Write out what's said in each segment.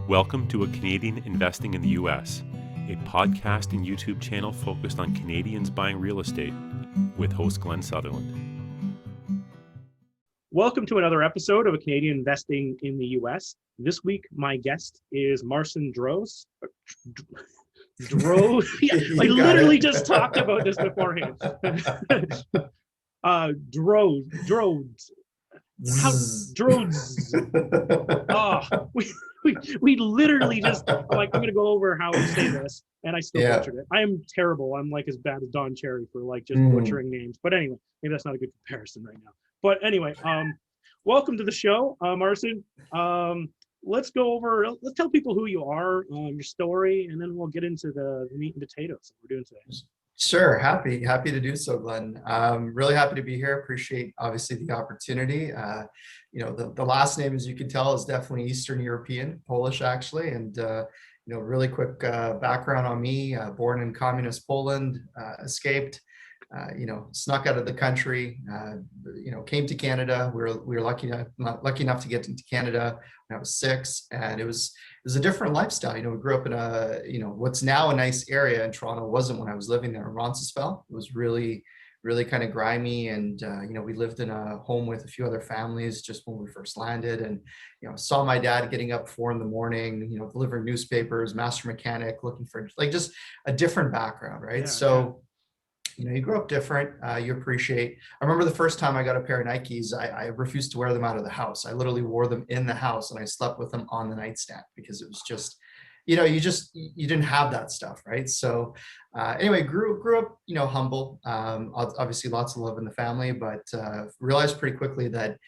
Welcome to A Canadian Investing in the U.S., a podcast and YouTube channel focused on Canadians buying real estate with host Glenn Sutherland. Welcome to another episode of A Canadian Investing in the U.S. This week, my guest is Marcin Drozdz. Yeah, I literally just talked about this beforehand. Drozdz. We literally just, I'm going to go over how we say this, and I still butchered it. I am terrible. I'm like as bad as Don Cherry for like just butchering names. But anyway, maybe that's not a good comparison right now. But anyway, welcome to the show, Marcin. Let's tell people who you are, your story, and then we'll get into the meat and potatoes that we're doing today. Sure. Happy to do so, Glenn. Really happy to be here. Appreciate obviously the opportunity. The last name, as you can tell, is definitely Eastern European, Polish actually. And, really quick background on me, born in communist Poland, escaped, snuck out of the country, came to Canada. We were lucky enough to get into Canada when I was 6, and it was a different lifestyle. We grew up in a, what's now a nice area in Toronto, wasn't when I was living there in Roncesvalles. It was really kind of grimy, and we lived in a home with a few other families just when we first landed, and saw my dad getting up 4 a.m, delivering newspapers, master mechanic, looking for like just a different background, right? Yeah, so. You grow up different, you appreciate. I remember the first time I got a pair of Nikes, I refused to wear them out of the house. I literally wore them in the house, and I slept with them on the nightstand because it was just, you didn't have that stuff, right? So anyway, grew up, humble, obviously lots of love in the family, but realized pretty quickly that,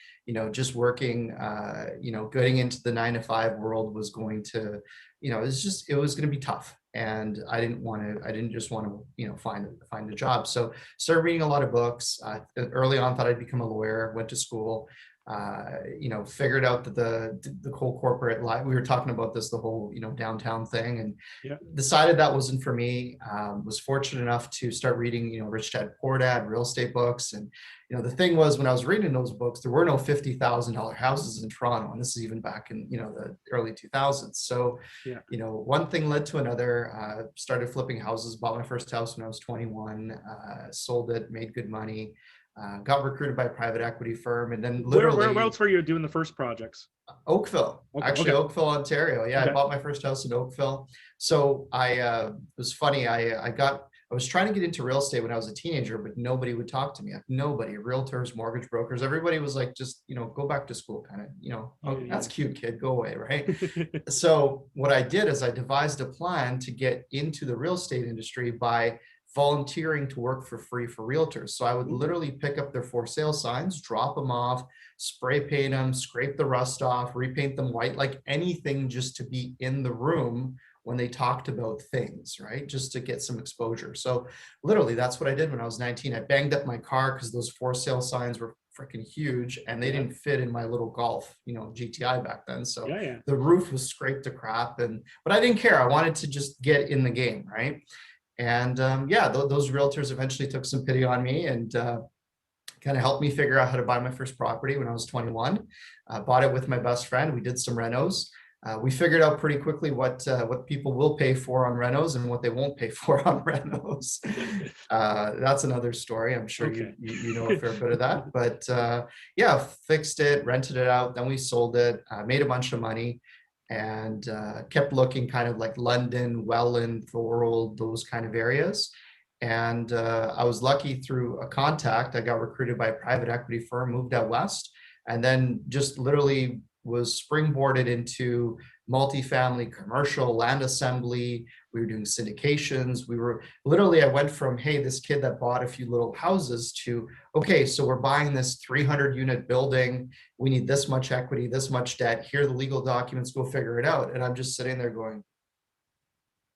just working, getting into the 9-to-5 world was going to, it was going to be tough. And I didn't just want to, find a job. So started reading a lot of books. Early on, thought I'd become a lawyer, went to school, figured out that the whole corporate life, we were talking about this, the whole, downtown thing, and decided that wasn't for me. Was fortunate enough to start reading, Rich Dad Poor Dad, real estate books. And, the thing was, when I was reading those books, there were no $50,000 houses in Toronto. And this is even back in, the early 2000s. So, one thing led to another, started flipping houses, bought my first house when I was 21, sold it, made good money. Got recruited by a private equity firm, and then literally. Where else were you doing the first projects? Oakville, Oakville, Ontario. Yeah, okay. I bought my first house in Oakville. So it was funny. I was trying to get into real estate when I was a teenager, but nobody would talk to me. Nobody, realtors, mortgage brokers, everybody was like, just, go back to school, kind of, that's cute, kid, go away, right? So what I did is I devised a plan to get into the real estate industry by volunteering to work for free for realtors. So I would literally pick up their for sale signs, drop them off, spray paint them, scrape the rust off, repaint them white, like anything just to be in the room when they talked about things, right? Just to get some exposure. So literally that's what I did when I was 19. I banged up my car because those for sale signs were freaking huge, and they didn't fit in my little Golf, GTI back then. So the roof was scraped to crap, but I didn't care. I wanted to just get in the game, right? And those realtors eventually took some pity on me and kind of helped me figure out how to buy my first property when I was 21. Bought it with my best friend. We did some renos. We figured out pretty quickly what people will pay for on renos and what they won't pay for on renos. That's another story. I'm sure you know a fair bit of that. But fixed it, rented it out. Then we sold it, made a bunch of money, and kept looking kind of like London, Welland, Thorold, those kind of areas. And I was lucky through a contact. I got recruited by a private equity firm, moved out west, and then just literally was springboarded into multifamily, commercial, land assembly. We were doing syndications. I went from, hey, this kid that bought a few little houses to, okay, so we're buying this 300-unit building. We need this much equity, this much debt. Here are the legal documents, go figure it out. And I'm just sitting there going,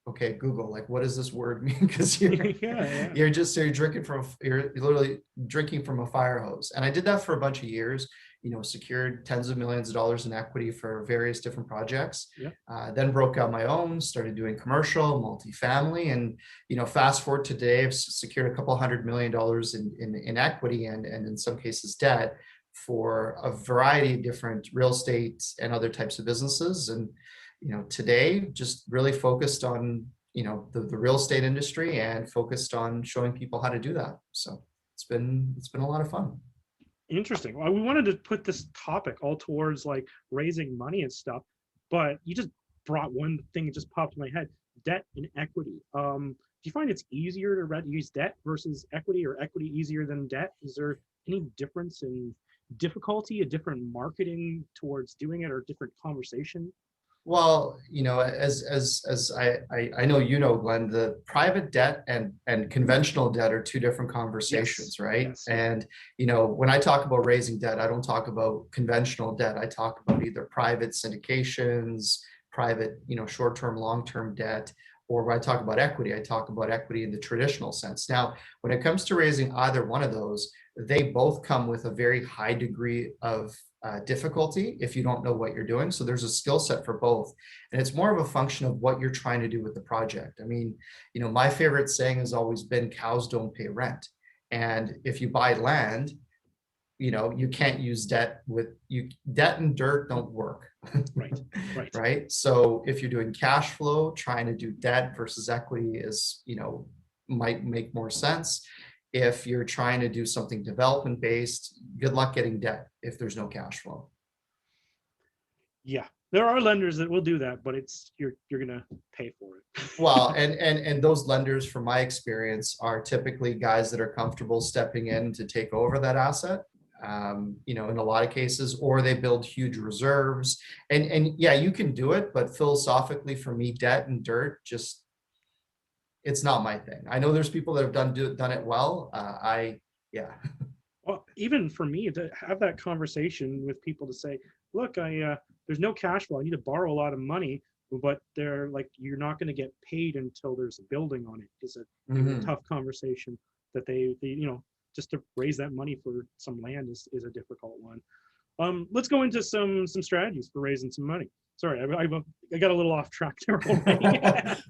okay, Google, like, what does this word mean? Because you're literally drinking from a fire hose. And I did that for a bunch of years. Secured tens of millions of dollars in equity for various different projects. Then broke out my own, started doing commercial, multifamily, and fast forward to today, I've secured a couple $100 million in equity and in some cases debt for a variety of different real estate and other types of businesses. And today just really focused on, the real estate industry and focused on showing people how to do that. So it's been a lot of fun. Interesting. Well, we wanted to put this topic all towards like raising money and stuff, but you just brought one thing that just popped in my head: debt and equity. Do you find it's easier to use debt versus equity, or equity easier than debt? Is there any difference in difficulty, a different marketing towards doing it, or a different conversation? Well, as I know, Glenn, the private debt and conventional debt are two different conversations, Yes. right? Yes. And, when I talk about raising debt, I don't talk about conventional debt. I talk about either private syndications, private, short-term, long-term debt, or when I talk about equity, I talk about equity in the traditional sense. Now, when it comes to raising either one of those, they both come with a very high degree of difficulty if you don't know what you're doing. So there's a skill set for both. And it's more of a function of what you're trying to do with the project. I mean, my favorite saying has always been cows don't pay rent. And if you buy land, you can't use debt debt and dirt don't work. Right. Right. So if you're doing cash flow, trying to do debt versus equity is, might make more sense. If you're trying to do something development based, good luck getting debt if there's no cash flow. Yeah, there are lenders that will do that, but you're gonna pay for it. Well, and those lenders, from my experience, are typically guys that are comfortable stepping in to take over that asset. In a lot of cases, or they build huge reserves. And yeah, you can do it, but philosophically, for me, debt and dirt just, it's not my thing. I know there's people that have done it well. Yeah. Well, even for me to have that conversation with people to say, look, there's no cash flow. I need to borrow a lot of money, but they're like, you're not going to get paid until there's a building on it. Is a tough conversation that they just to raise that money for some land is a difficult one. Let's go into some strategies for raising some money. Sorry, I got a little off track there already.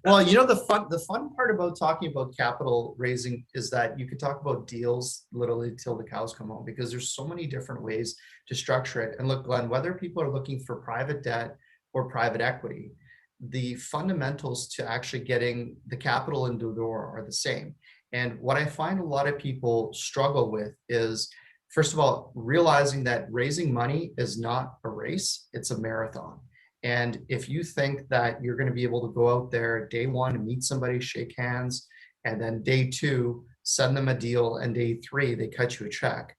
Well, the fun part about talking about capital raising is that you could talk about deals literally till the cows come home, because there's so many different ways to structure it. And look, Glenn, whether people are looking for private debt or private equity, the fundamentals to actually getting the capital into the door are the same. And what I find a lot of people struggle with is, first of all, realizing that raising money is not a race, it's a marathon. And if you think that you're going to be able to go out there day one and meet somebody, shake hands, and then day two, send them a deal, and day three, they cut you a check.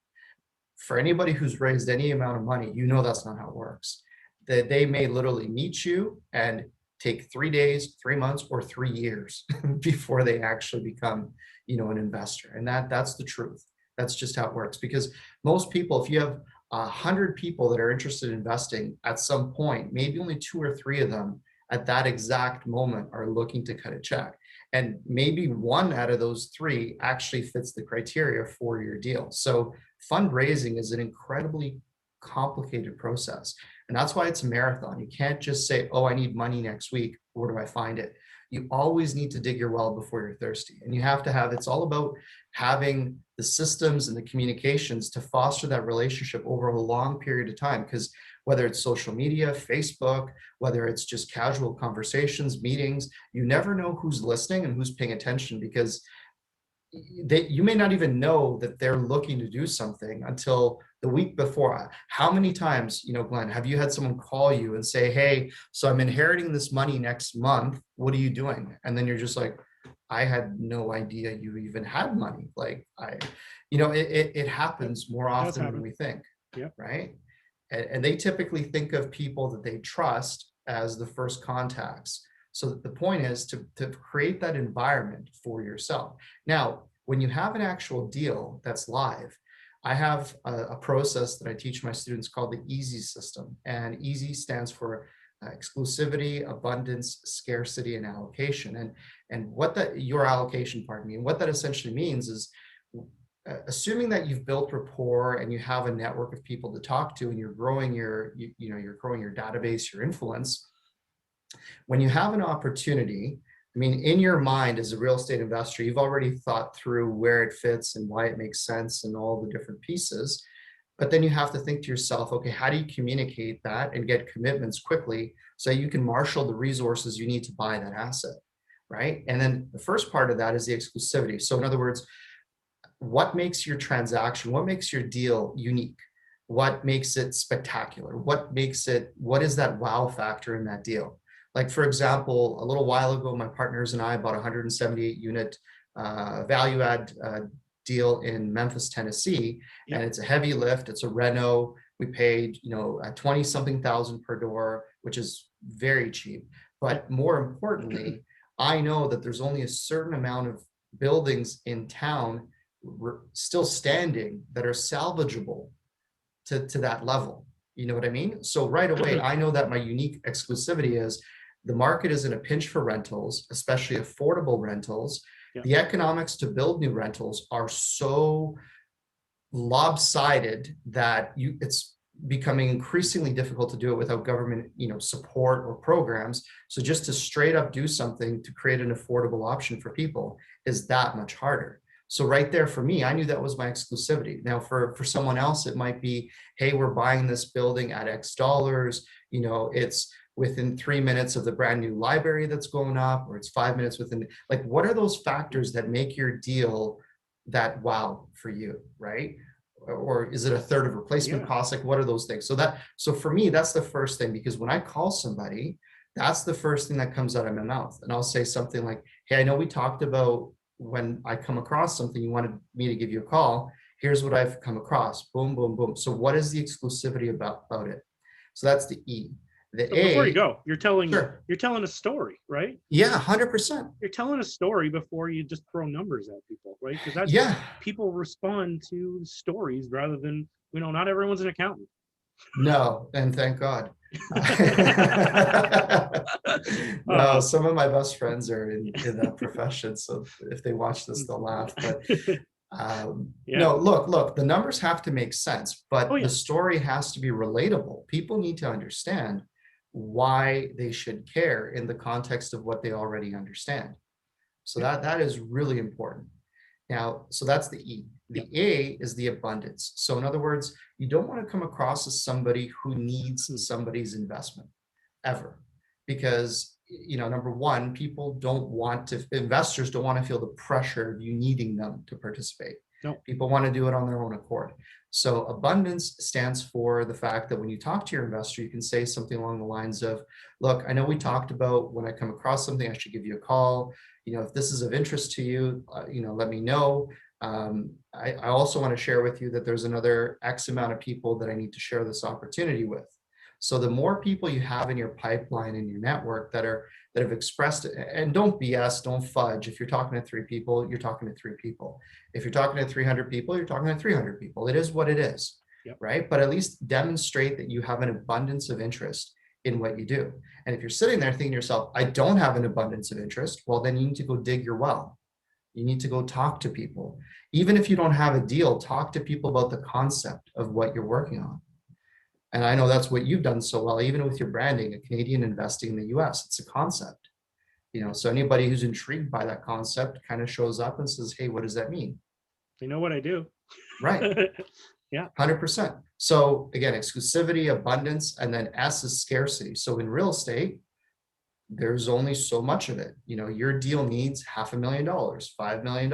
For anybody who's raised any amount of money, that's not how it works. That they may literally meet you and take 3 days, 3 months, or 3 years before they actually become, an investor. And that's the truth. That's just how it works. Because most people, if you have 100 people that are interested in investing, at some point, maybe only 2 or 3 of them at that exact moment are looking to cut a check. And maybe 1 out of those 3 actually fits the criteria for your deal. So fundraising is an incredibly complicated process. And that's why it's a marathon. You can't just say, oh, I need money next week. Where do I find it? You always need to dig your well before you're thirsty. And you have to it's all about having the systems and the communications to foster that relationship over a long period of time. Because whether it's social media, Facebook, whether it's just casual conversations, meetings, you never know who's listening and who's paying attention, because you may not even know that they're looking to do something until the week before. How many times, Glenn, have you had someone call you and say, hey, so I'm inheriting this money next month. What are you doing? And then you're just like, I had no idea you even had money. Like it happens more often than we think. Yep. Right. And they typically think of people that they trust as the first contacts. So the point is to create that environment for yourself. Now, when you have an actual deal that's live, I have a process that I teach my students called the EASY system. And EASY stands for exclusivity, abundance, scarcity, and allocation. And what your allocation, pardon me, and what that essentially means is, assuming that you've built rapport and you have a network of people to talk to, and you're growing you're growing your database, your influence. When you have an opportunity, I mean, in your mind as a real estate investor, you've already thought through where it fits and why it makes sense and all the different pieces. But then you have to think to yourself, okay, how do you communicate that and get commitments quickly so you can marshal the resources you need to buy that asset, right? And then the first part of that is the exclusivity. So in other words, what makes your transaction, what makes your deal unique? What makes it spectacular? What is that wow factor in that deal? Like, for example, a little while ago, my partners and I bought a 178 unit value add deal in Memphis, Tennessee. Yep. And it's a heavy lift. It's a reno. We paid, 20 something thousand per door, which is very cheap. But more importantly, I know that there's only a certain amount of buildings in town still standing that are salvageable to that level. You know what I mean? So right away, I know that my unique exclusivity is the market is in a pinch for rentals, especially affordable rentals. Yeah. The economics to build new rentals are so lopsided that it's becoming increasingly difficult to do it without government, support or programs. So just to straight up do something to create an affordable option for people is that much harder. So right there for me, I knew that was my exclusivity. Now for someone else, it might be, hey, we're buying this building at X dollars, it's within 3 minutes of the brand new library that's going up, or it's 5 minutes within, like, what are those factors that make your deal that wow for you, right? Or is it a third of replacement cost? Like, what are those things? So for me, that's the first thing, because when I call somebody, that's the first thing that comes out of my mouth. And I'll say something like, hey, I know we talked about when I come across something, you wanted me to give you a call. Here's what I've come across. Boom, boom, boom. So what is the exclusivity about it? So that's the E. The so A. Before you go, you're telling a story, right? Yeah, 100%. You're telling a story before you just throw numbers at people, right? Because that's people respond to stories rather than, not everyone's an accountant. No, and thank God. No, some of my best friends are in that profession, so if they watch this, they'll laugh. But no, look, the numbers have to make sense, but the story has to be relatable. People need to understand why they should care in the context of what they already understand. So that is really important. Now, so that's the E. The A is the abundance. So in other words, you don't want to come across as somebody who needs somebody's investment ever, because, number one, investors don't want to feel the pressure of you needing them to participate. No. People want to do it on their own accord. So abundance stands for the fact that when you talk to your investor, you can say something along the lines of, look, I know we talked about when I come across something, I should give you a call. If this is of interest to you, let me know. I also want to share with you that there's another X amount of people that I need to share this opportunity with. So the more people you have in your pipeline, in your network that have expressed it, and don't BS, don't fudge. If you're talking to 3 people, you're talking to 3 people. If you're talking to 300 people, you're talking to 300 people. It is what it is, right? But at least demonstrate that you have an abundance of interest in what you do. And if you're sitting there thinking to yourself, I don't have an abundance of interest, well, then you need to go dig your well. You need to go talk to people. Even if you don't have a deal, talk to people about the concept of what you're working on. And I know that's what you've done so well, even with your branding, a Canadian investing in the US, it's a concept. So anybody who's intrigued by that concept kind of shows up and says, hey, what does that mean? They know what I do. Right. Yeah. 100%. So again, exclusivity, abundance, and then S is scarcity. So in real estate, there's only so much of it. Your deal needs $500,000, $5 million,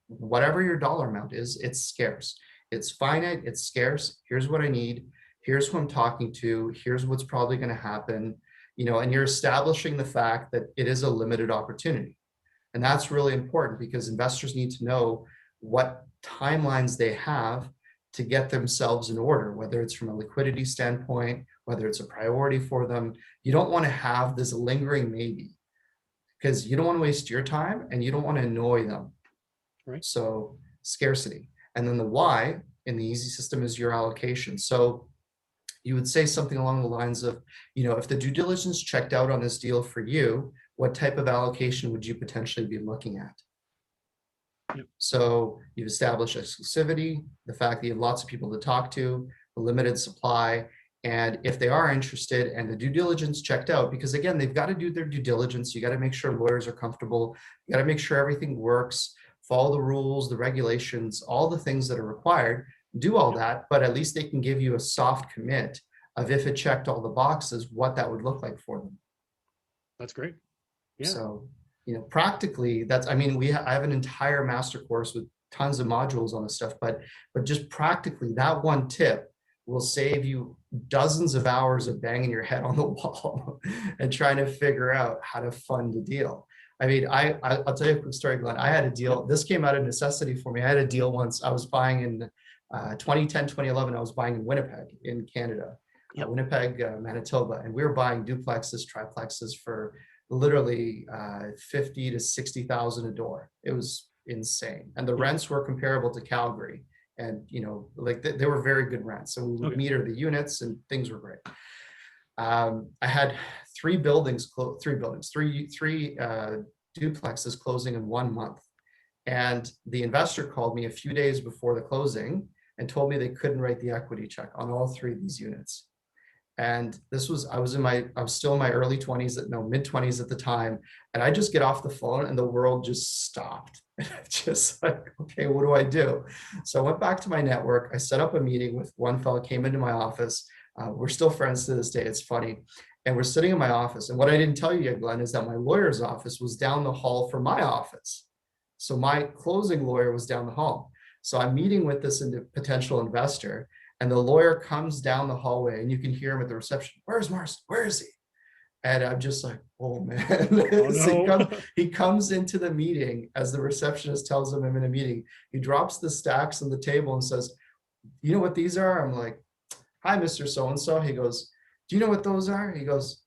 whatever your dollar amount is, it's scarce. It's finite, it's scarce. Here's what I need. Here's who I'm talking to. Here's what's probably going to happen, and you're establishing the fact that it is a limited opportunity. And that's really important because investors need to know what timelines they have to get themselves in order, whether it's from a liquidity standpoint, whether it's a priority for them. You don't want to have this lingering maybe, because you don't want to waste your time and you don't want to annoy them. Right. So scarcity. And then the Y in the easy system is your allocation. So you would say something along the lines of, if the due diligence checked out on this deal for you, what type of allocation would you potentially be looking at? Yep. So you've established exclusivity, the fact that you have lots of people to talk to, the limited supply, and if they are interested and the due diligence checked out, because again, they've got to do their due diligence. You got to make sure lawyers are comfortable. You got to make sure everything works, follow the rules, the regulations, all the things that are required. do all that, but at least they can give you a soft commit of, if it checked all the boxes, what that would look like for them. That's great. Yeah. So, practically that's, I mean, I have an entire master course with tons of modules on this stuff, but just practically that one tip will save you dozens of hours of banging your head on the wall and trying to figure out how to fund a deal. I mean, I'll tell you a quick story, Glenn. I had a deal. This came out of necessity for me. I had a deal once. I was buying in 2010, 2011. I was buying in Winnipeg in Canada, Winnipeg, Manitoba, and we were buying duplexes, triplexes for literally 50 to 60,000 a door. It was insane, and the rents were comparable to Calgary. And like they were very good rents. So we would meter the units, and things were great. I had three duplexes closing in 1 month. And the investor called me a few days before the closing and told me they couldn't write the equity check on all three of these units. And this was, I was still in my early 20s, mid 20s at the time. And I just get off the phone and the world just stopped. And I'm just like, okay, what do I do? So I went back to my network. I set up a meeting with one fellow, came into my office. We're still friends to this day. It's funny. And we're sitting in my office. And what I didn't tell you yet, Glenn, is that my lawyer's office was down the hall from my office. So my closing lawyer was down the hall. So I'm meeting with this potential investor, and the lawyer comes down the hallway, and you can hear him at the reception. Where's Marcin? Where is he? And I'm just like, oh man. Oh, So he comes into the meeting as the receptionist tells him I'm in a meeting. He drops the stacks on the table and says, you know what these are? I'm like, hi, Mr. So-and-so. He goes, do you know what those are? He goes,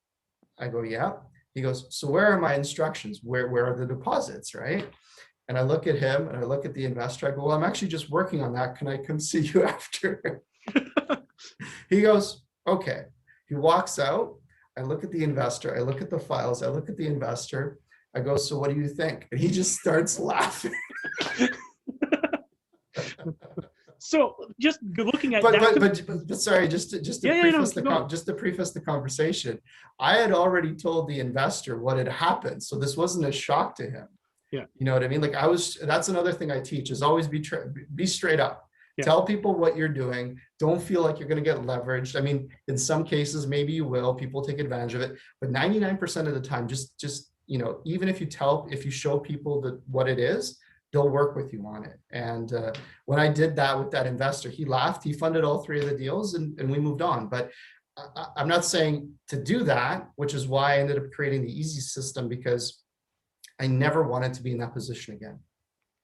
I go, yeah. He goes, so where are my instructions? Where are the deposits, right? And I look at him and I look at the investor. I go, well, I'm actually just working on that. Can I come see you after? He goes, okay. He walks out. I look at the investor. I look at the files. I look at the investor. I go, so what do you think? And he just starts laughing. So just looking at that, but sorry, just to preface the conversation, I had already told the investor what had happened, so this wasn't a shock to him. Yeah, you know what I mean. Like that's another thing I teach is always be straight up. Yeah. Tell people what you're doing. Don't feel like you're going to get leveraged. I mean, in some cases, maybe you will. People take advantage of it, but 99% of the time, just even if you show people what it is, they'll work with you on it. And when I did that with that investor, he laughed. He funded all three of the deals, and we moved on. But I'm not saying to do that, which is why I ended up creating the easy system, because I never wanted to be in that position again.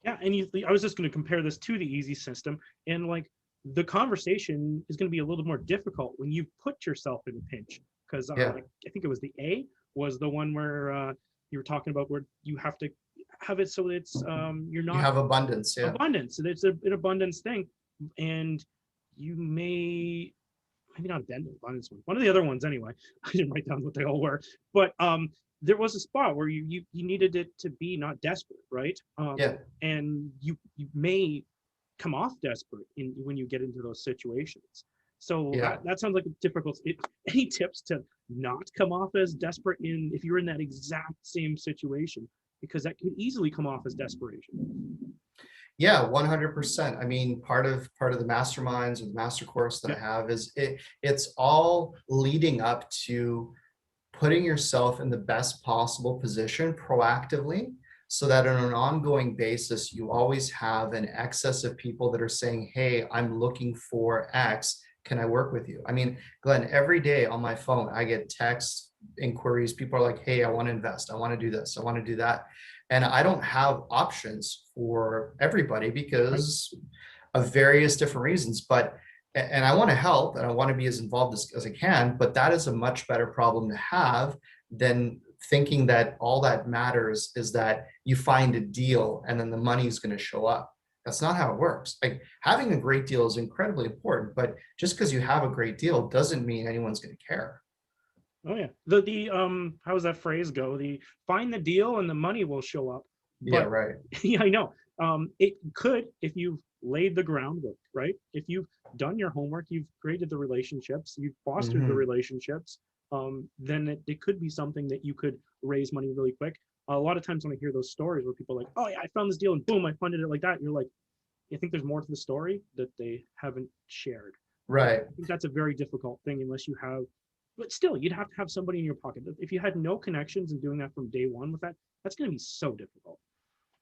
Yeah, and I was just going to compare this to the easy system, and like the conversation is going to be a little more difficult when you put yourself in a pinch, because I think it was the A was the one where you were talking about where you have to have it so it's you're not, you have abundance. Yeah, abundance. It's an abundance thing, and you maybe not abundance one of the other ones anyway. I didn't write down what they all were, but there was a spot where you needed it to be not desperate, right? And you may come off desperate when you get into those situations. So that sounds like a difficult. Any tips to not come off as desperate if you're in that exact same situation, because that could easily come off as desperation. Yeah, 100%. I mean, part of the masterminds or the master course that I have is it's all leading up to putting yourself in the best possible position proactively, so that on an ongoing basis, you always have an excess of people that are saying, hey, I'm looking for X. Can I work with you? I mean, Glenn, every day on my phone, I get texts, inquiries. People are like, hey, I want to invest. I want to do this. I want to do that. And I don't have options for everybody because of various different reasons. And I want to help and I want to be as involved as I can, but that is a much better problem to have than thinking that all that matters is that you find a deal and then the money is going to show up. That's not how it works. Like, having a great deal is incredibly important, but just because you have a great deal doesn't mean anyone's going to care. Oh yeah. The how does that phrase go? The find the deal and the money will show up. But, yeah, right. Yeah, I know. It could, if you've laid the groundwork, right? If you've done your homework, you've created the relationships, you've fostered the relationships, then it could be something that you could raise money really quick. A lot of times when I hear those stories where people are like, oh yeah, I found this deal and boom, I funded it like that. And you're like, I think there's more to the story that they haven't shared. Right. I think that's a very difficult thing unless you have, but still, you'd have to have somebody in your pocket. If you had no connections and doing that from day one with that, that's going to be so difficult.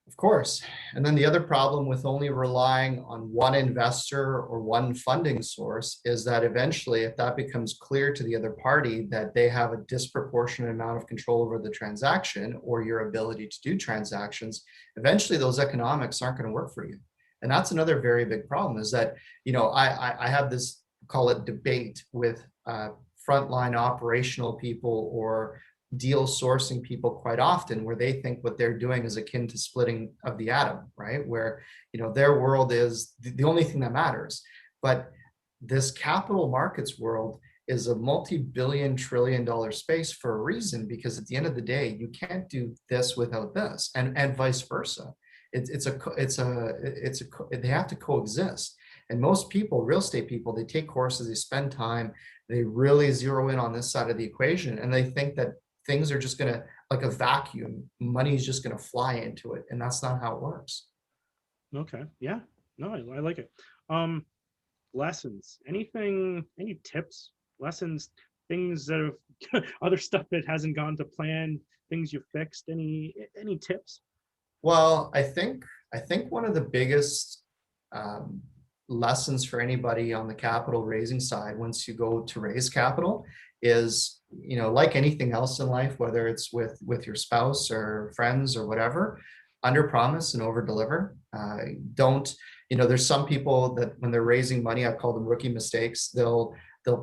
Of course. And then the other problem with only relying on one investor or one funding source is that eventually, if that becomes clear to the other party that they have a disproportionate amount of control over the transaction or your ability to do transactions, eventually those economics aren't going to work for you. And that's another very big problem is that, I have this, call it debate with frontline operational people or deal sourcing people quite often, where they think what they're doing is akin to splitting of the atom, right? Where, their world is the only thing that matters. But this capital markets world is a multi-billion trillion dollar space for a reason, because at the end of the day, you can't do this without this, and vice versa. They have to coexist. And most people, real estate people, they take courses, they spend time, they really zero in on this side of the equation, and they think that things are just gonna, like a vacuum, money is just gonna fly into it, and that's not how it works. Okay, yeah, no, I like it. Lessons, any tips, lessons, things that have other stuff that hasn't gone to plan, things you fixed, any tips? Well, I think one of the biggest lessons for anybody on the capital raising side, once you go to raise capital, is, like anything else in life, whether it's with your spouse or friends or whatever, under promise and over deliver. There's some people that when they're raising money, I call them rookie mistakes. They'll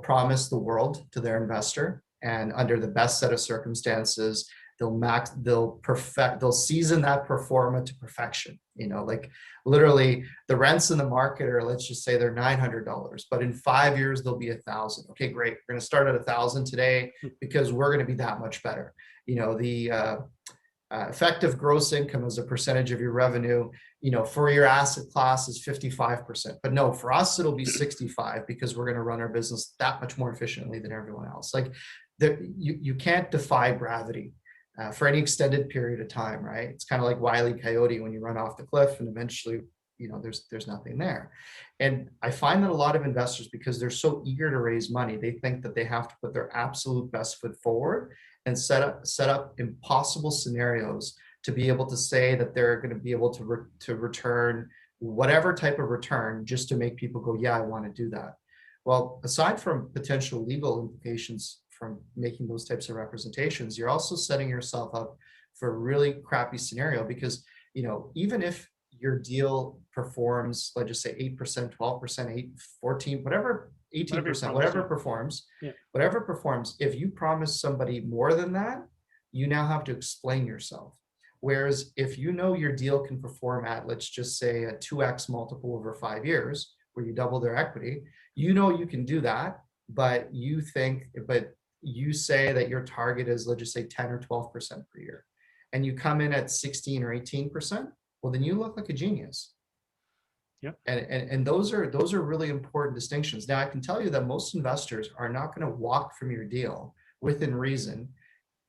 promise the world to their investor, and under the best set of circumstances, they'll season that pro forma to perfection. Like literally the rents in the market are, let's just say they're $900, but in 5 years they'll be $1,000. Okay, great. We're going to start at $1,000 today because we're going to be that much better. The effective gross income as a percentage of your revenue, for your asset class is 55%, but no, for us, it'll be 65 because we're going to run our business that much more efficiently than everyone else. Like you can't defy gravity for any extended period of time, right? It's kind of like Wile E. Coyote when you run off the cliff and eventually, there's nothing there. And I find that a lot of investors, because they're so eager to raise money, they think that they have to put their absolute best foot forward and set up impossible scenarios to be able to say that they're going to be able to return whatever type of return just to make people go, yeah, I want to do that. Well, aside from potential legal implications from making those types of representations, you're also setting yourself up for a really crappy scenario, because even if your deal performs, let's just say 8%, 12%, 8, 14, whatever, 18%, whatever performs, if you promise somebody more than that, you now have to explain yourself. Whereas if your deal can perform at, let's just say, a 2x multiple over 5 years, where you double their equity, you can do that, but you say that your target is, let's just say 10 or 12% per year, and you come in at 16 or 18%, well, then you look like a genius. Yep. And those are really important distinctions. Now, I can tell you that most investors are not going to walk from your deal within reason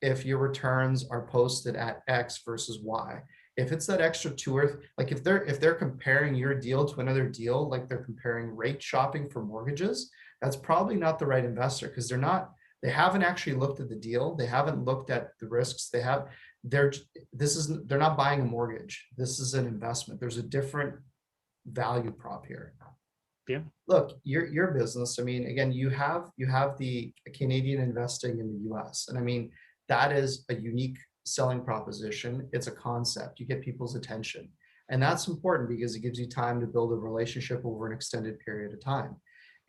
if your returns are posted at X versus Y. If it's that extra two, or like if they're comparing your deal to another deal, like they're comparing rate shopping for mortgages, that's probably not the right investor, because they haven't actually looked at the deal. They haven't looked at the risks. They're not buying a mortgage. This is an investment. There's a different value prop here. Yeah. Look, your business, I mean, again, you have the Canadian investing in the US. And I mean, that is a unique selling proposition. It's a concept. You get people's attention. And that's important because it gives you time to build a relationship over an extended period of time.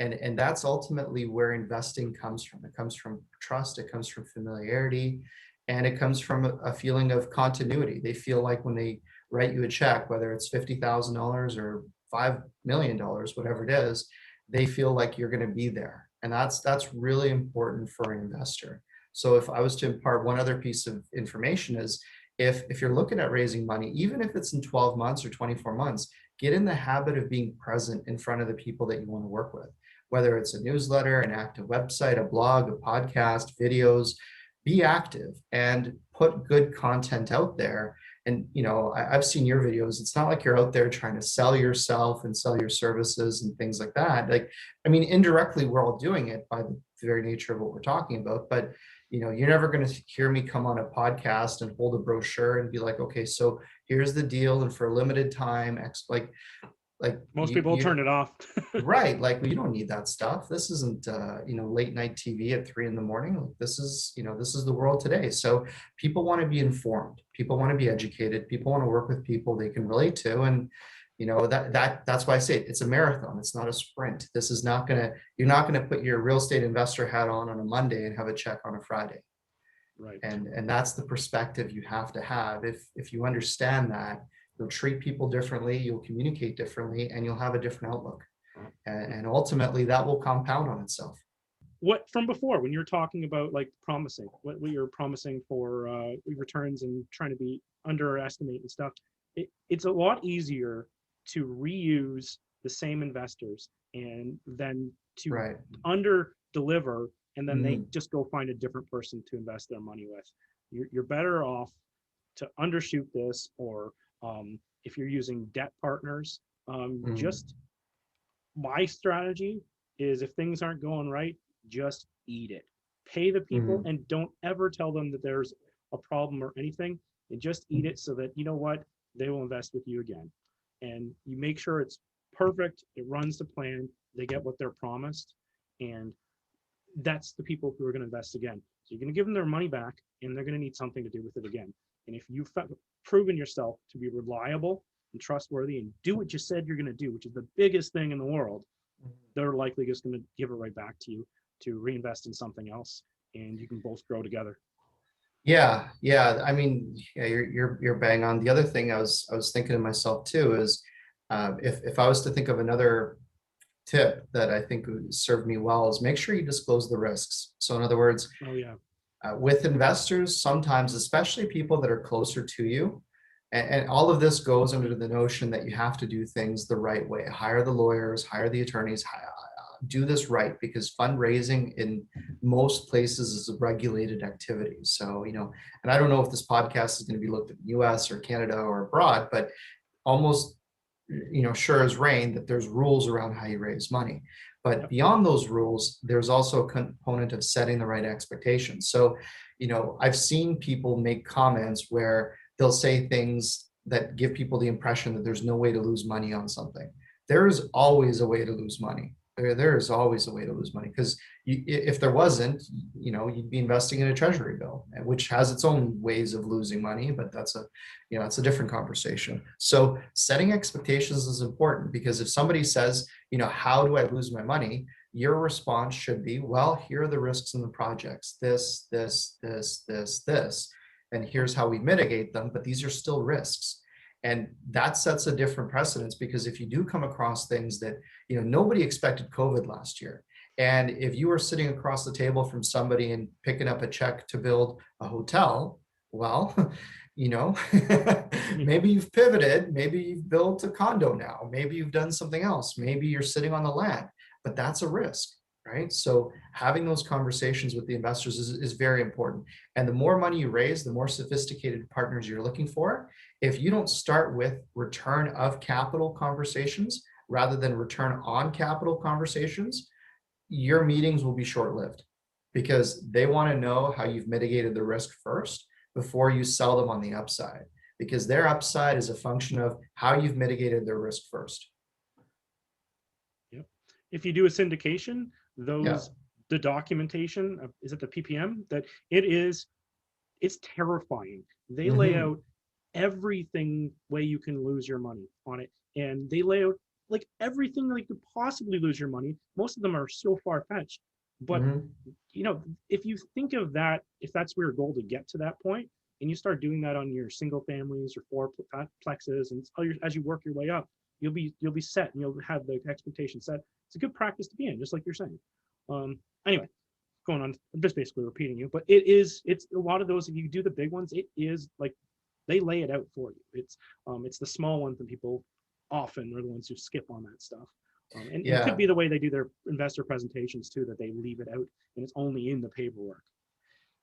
And that's ultimately where investing comes from. It comes from trust, it comes from familiarity, and it comes from a feeling of continuity. They feel like when they write you a check, whether it's $50,000 or $5 million, whatever it is, they feel like you're going to be there. And that's really important for an investor. So if I was to impart one other piece of information is, if you're looking at raising money, even if it's in 12 months or 24 months, get in the habit of being present in front of the people that you want to work with, whether it's a newsletter, an active website, a blog, a podcast, videos. Be active and put good content out there, And, I've seen your videos. It's not like you're out there trying to sell yourself and sell your services and things like that. Like, I mean, indirectly, we're all doing it by the very nature of what we're talking about. But, you're never going to hear me come on a podcast and hold a brochure and be like, okay, so here's the deal. And for a limited time, like most people turn it off. Right. Like, you don't need that stuff. This isn't, late night TV at 3 a.m. Like, this is the world today. So people want to be informed. People want to be educated. People want to work with people they can relate to. And, that's why I say it's a marathon. It's not a sprint. This is not you're not going to put your real estate investor hat on a Monday and have a check on a Friday. Right. And that's the perspective you have to have. If you understand that, you'll treat people differently, you'll communicate differently, and you'll have a different outlook. And ultimately that will compound on itself. What from before, when you're talking about like promising, what you're promising for returns and trying to be underestimate and stuff, it's a lot easier to reuse the same investors and then to under deliver, and then they just go find a different person to invest their money with. You're better off to undershoot this, or if you're using debt partners, just my strategy is, if things aren't going right, just eat it. Pay the people and don't ever tell them that there's a problem or anything, and just eat it, so that they will invest with you again. And you make sure it's perfect, it runs the plan, they get what they're promised, and that's the people who are going to invest again. So you're going to give them their money back, and they're going to need something to do with it again. And if you've proven yourself to be reliable and trustworthy and do what you said you're going to do, which is the biggest thing in the world, they're likely just going to give it right back to you to reinvest in something else, and you can both grow together. Yeah. I mean, you're bang on. The other thing I was thinking to myself too is, if I was to think of another tip that I think would serve me well, is make sure you disclose the risks. So in other words, with investors, sometimes, especially people that are closer to you, and all of this goes under the notion that you have to do things the right way. Hire the lawyers, hire the attorneys, do this right, because fundraising in most places is a regulated activity. So, and I don't know if this podcast is going to be looked at in the US or Canada or abroad, but almost, sure as rain that there's rules around how you raise money. But beyond those rules, there's also a component of setting the right expectations. So, I've seen people make comments where they'll say things that give people the impression that there's no way to lose money on something. There's always a way to lose money. There is always a way to lose money, because if there wasn't, you'd be investing in a treasury bill, which has its own ways of losing money, but that's a different conversation. So setting expectations is important, because if somebody says, how do I lose my money? Your response should be, well, here are the risks in the projects, this, and here's how we mitigate them, but these are still risks. And that sets a different precedence, because if you do come across things that, nobody expected COVID last year. And if you were sitting across the table from somebody and picking up a check to build a hotel, well, maybe you've pivoted, maybe you've built a condo now, maybe you've done something else, maybe you're sitting on the land, but that's a risk, right? So having those conversations with the investors is very important. And the more money you raise, the more sophisticated partners you're looking for. If you don't start with return of capital conversations rather than return on capital conversations, your meetings will be short-lived, because they want to know how you've mitigated the risk first before you sell them on the upside, because their upside is a function of how you've mitigated their risk first. Yep. If you do a syndication, the documentation, is it the PPM, that it's terrifying. They lay out everything way you can lose your money on it, and they lay out like everything that you could possibly lose your money. Most of them are so far-fetched, but if you think of that, if that's your goal to get to that point, and you start doing that on your single families or fourplexes, and as you work your way up, you'll be set, and you'll have the expectation set. It's a good practice to be in, just like you're saying. Anyway, going on, I'm just basically repeating you, but it's a lot of those, if you do the big ones, it is like they lay it out for you. It's the small ones that people often are the ones who skip on that stuff. And it could be the way they do their investor presentations too, that they leave it out and it's only in the paperwork.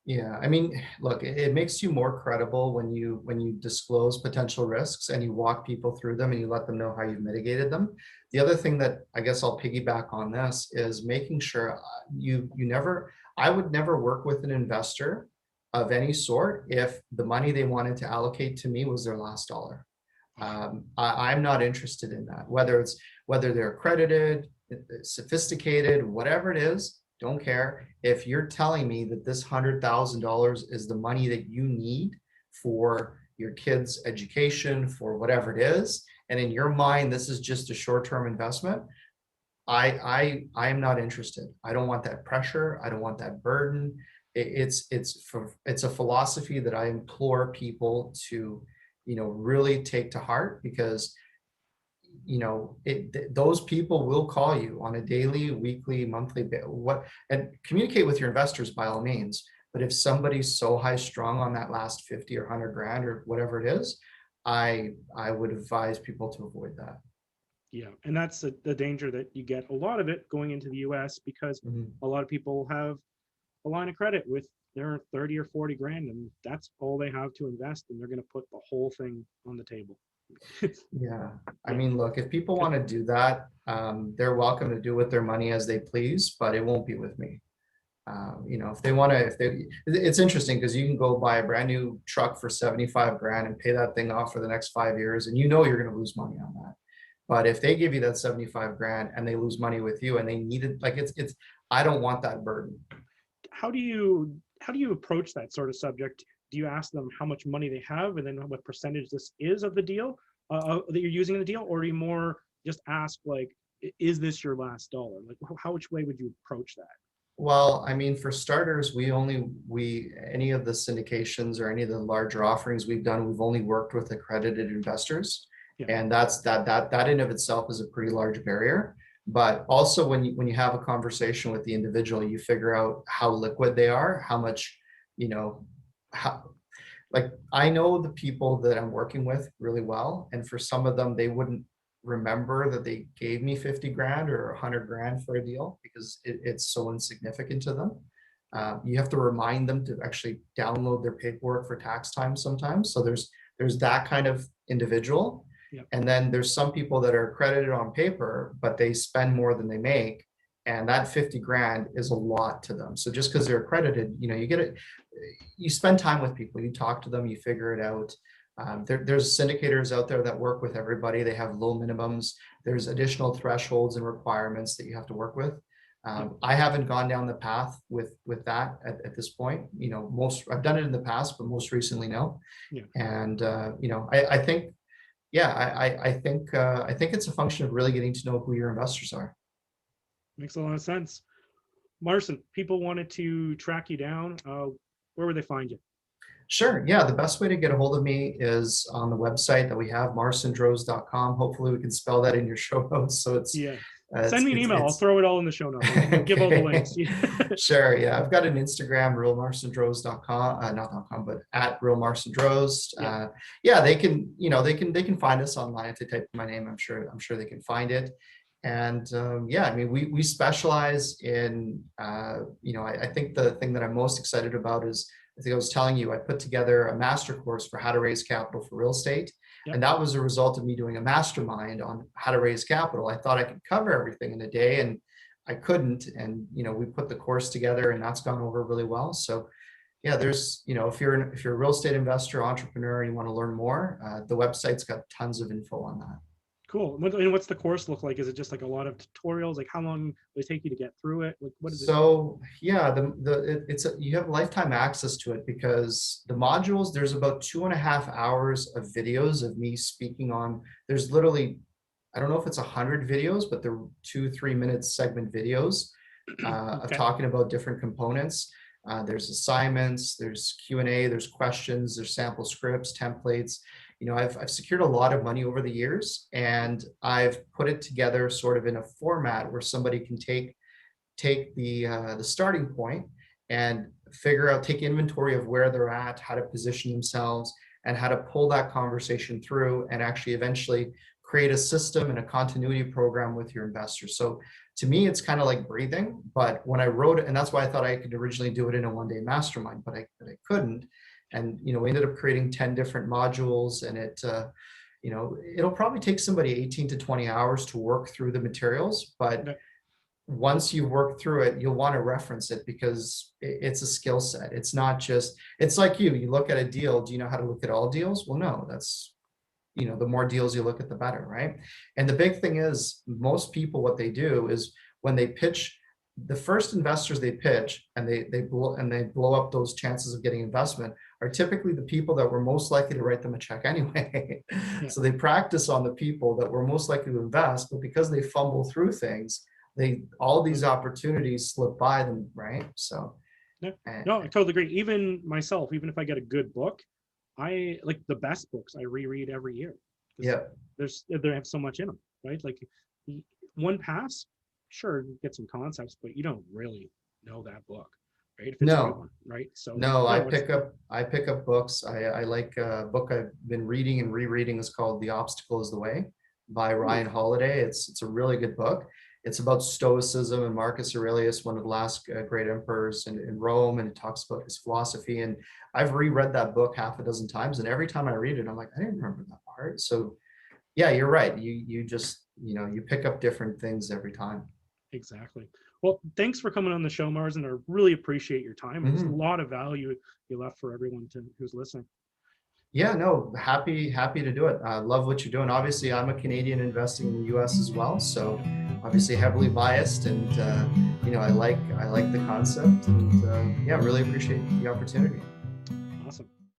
Yeah, I mean, look, it makes you more credible when you disclose potential risks and you walk people through them and you let them know how you've mitigated them. The other thing that I guess I'll piggyback on this is making sure you never, I would never work with an investor of any sort if the money they wanted to allocate to me was their last dollar. I'm not interested in that. Whether they're accredited, sophisticated, whatever it is, don't care. If you're telling me that this $100,000 is the money that you need for your kid's education, for whatever it is, and in your mind this is just a short-term investment, I am not interested. I don't want that pressure. I don't want that burden. It's a philosophy that I implore people to, really take to heart, because those people will call you on a daily, weekly, monthly and communicate with your investors by all means. But if somebody's so high strung on that last 50 or 100 grand or whatever it is, I would advise people to avoid that. Yeah, and that's the danger, that you get a lot of it going into the US because a lot of people have a line of credit with their 30 or 40 grand, and that's all they have to invest, and they're going to put the whole thing on the table. Yeah, I mean, look, if people want to do that, they're welcome to do with their money as they please, but it won't be with me. If they want to, it's interesting because you can go buy a brand new truck for 75 grand and pay that thing off for the next 5 years, and you're going to lose money on that. But if they give you that 75 grand and they lose money with you and they need it, like I don't want that burden. How do you approach that sort of subject? Do you ask them how much money they have and then what percentage this is of the deal that you're using in the deal? Or do you more just ask, like, is this your last dollar? Like, which way would you approach that? Well, I mean, for starters, any of the syndications or any of the larger offerings we've done, we've only worked with accredited investors. Yeah. And that in of itself is a pretty large barrier. But also when you have a conversation with the individual, you figure out how liquid they are, how much, like, I know the people that I'm working with really well. And for some of them, they wouldn't remember that they gave me 50 grand or 100 grand for a deal because it's so insignificant to them. You have to remind them to actually download their paperwork for tax time sometimes. So there's that kind of individual. Yep. And then there's some people that are accredited on paper, but they spend more than they make. And that 50 grand is a lot to them. So just because they're accredited, you spend time with people, you talk to them, you figure it out. There's syndicators out there that work with everybody. They have low minimums. There's additional thresholds and requirements that you have to work with. I haven't gone down the path with that at this point. I've done it in the past, but most recently, no. Yeah. And I think it's a function of really getting to know who your investors are. Makes a lot of sense. Marcin, people wanted to track you down. Where would they find you? Sure. Yeah. The best way to get a hold of me is on the website that we have, marcindrozdz.com. Hopefully we can spell that in your show notes. So it's, send me an email. I'll throw it all in the show notes. Okay. Give all the links. Sure. Yeah. I've got an Instagram, realmarcindrozdz.com, not.com, but at realmarcindrozdz. They can find us online. If they type my name, I'm sure they can find it. And I mean, we specialize in, I think the thing that I'm most excited about is, I think I was telling you, I put together a master course for how to raise capital for real estate. Yep. And that was a result of me doing a mastermind on how to raise capital. I thought I could cover everything in a day, and I couldn't. And, we put the course together, and that's gone over really well. So yeah, there's, if you're a real estate investor, entrepreneur, and you want to learn more, the website's got tons of info on that. Cool. And what's the course look like? Is it just like a lot of tutorials? Like, how long will it take you to get through it? Like, what is it? So yeah, you have lifetime access to it because the modules, there's about 2.5 hours of videos of me speaking on. There's literally, I don't know if it's 100 videos, but they're 2-3 minute segment videos of talking about different components. There's assignments, there's Q&A, there's questions, there's sample scripts, templates. I've secured a lot of money over the years, and I've put it together sort of in a format where somebody can take the starting point and take inventory of where they're at, how to position themselves, and how to pull that conversation through and actually eventually create a system and a continuity program with your investors. So to me, it's kind of like breathing. But when I wrote it, and that's why I thought I could originally do it in a one-day mastermind, but I couldn't. And, you know, we ended up creating 10 different modules, and it, you know, it'll probably take somebody 18 to 20 hours to work through the materials, but once you work through it, you'll want to reference it because it's a skill set. It's not just, it's like you look at a deal. Do you know how to look at all deals? Well, no, that's, you know, the more deals you look at, the better, right? And the big thing is, most people, what they do is when they pitch, the first investors they pitch and they blow up those chances of getting investment are typically the people that were most likely to write them a check anyway. Yeah. So they practice on the people that were most likely to invest, but because they fumble through things, all these opportunities slip by them, right? So no, I totally agree. Even myself, even if I get a good book, I like the best books I reread every year. Yeah, they have so much in them, right? Like one pass, sure, you get some concepts, but you don't really know that book, right? If it's a good one, right? So no, I pick up books. I like a book I've been reading and rereading is called "The Obstacle Is the Way" by Ryan Holiday. It's a really good book. It's about Stoicism and Marcus Aurelius, one of the last great emperors in Rome, and it talks about his philosophy. And I've reread that book half a dozen times, and every time I read it, I'm like, I didn't remember that part. So, yeah, you're right. You just, you know, you pick up different things every time. Exactly. Well, thanks for coming on the show, Marcin. I really appreciate your time. There's a lot of value you left for everyone who's listening. Yeah, no, happy to do it. I love what you're doing. Obviously, I'm a Canadian investing in the US as well, so obviously heavily biased, and you know, I like the concept, and yeah, really appreciate the opportunity.